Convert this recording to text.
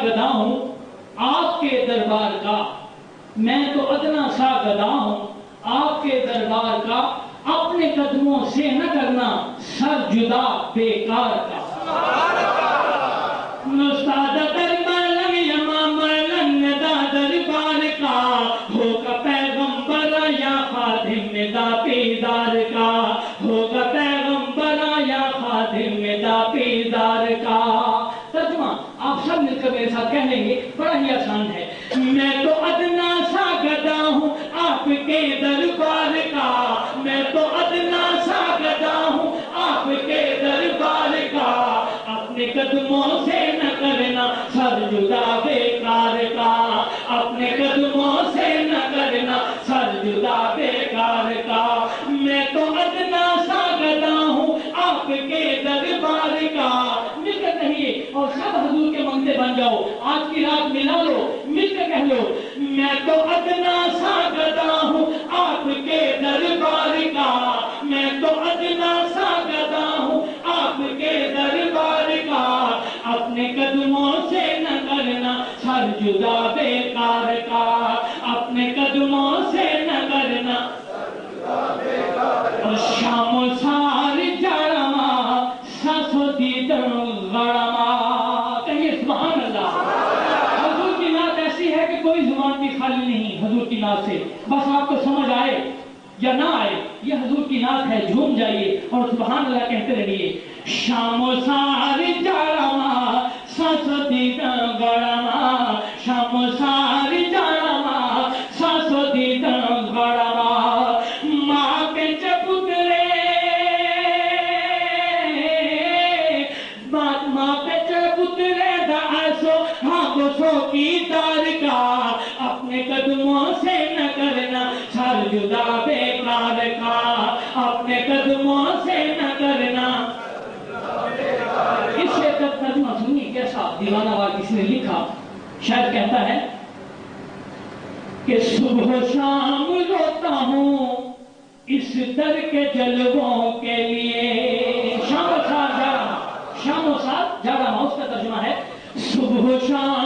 گدا ہوں آپ کے دربار کا، میں تو ادنا سا گدا ہوں آپ کے دربار کا، اپنے قدموں سے نہ کرنا سر جدا بیکار کا۔ نستاد دربار لگ یمام لندا دربار کا، ہوگا پیغمبر یا خادم دا پیدار کا، ہوگا پیغمبر یا خادم دا پیدار کا۔ ترجمہ آپ سب مل کر میرے ساتھ کہہ لیں گے، بڑا ہی آسان ہے۔ میں تو ادنا سا گدا ہوں آپ کے دربار کا، میں تو ادنا سا گدا ہوں آپ کے دربار کا، اپنے قدموں سے نہ کرنا سر جدا بیکار کا، اپنے قدموں سے نہ کرنا سر جدا بیکار کا۔ میں تو ادنا سا گدا ہوں آپ کے دربار کا، مل کر کہیے اور سب حضور کے منگتے بن جاؤ، آج کی رات ملا لو، مل کر کہہ لو، میں تو ادنا سا گدا ہوں آپ کے دربار کا، میں تو ادنا سا گدا ہوں آپ کے دربار کا، اپنے قدموں سے نہ کرنا سر جدا بیکار کا، اپنے قدموں سے نہ کرنا سر جدا بیکار کا۔ شام و سار جڑما سسو دیدن غڑما، کہیے سبحان اللہ۔ حضور کی نعت ایسی ہے کہ کوئی زبان بھی خالی نہیں حضور کی نعت سے، بس آپ کو سمجھ آئے یا نہ آئے، یہ حضور کی نعت ہے، جھوم جائیے اور سبحان اللہ کہتے رہیے۔ شام و سار جڑما سسو دیدن غڑما، شام و سار جڑما سسو دیدن غڑما، ماں کے چپترے ماں کے چپترے دا ایسو ہاں گسو کی دار کا، اپنے قدموں سے نہ کرنا سر جدا بیکار کا، اپنے قدموں سے نہ کرنا۔ اس سے تک ترجمہ سنی کیسا دیوانہ وار کسی نے لکھا، شاید کہتا ہے کہ صبح و شام روتا ہوں اس در کے جلووں کے لیے، شام و سات جا رہا، شام و سات جا رہا، اس کا ترجمہ ہے صبح و شام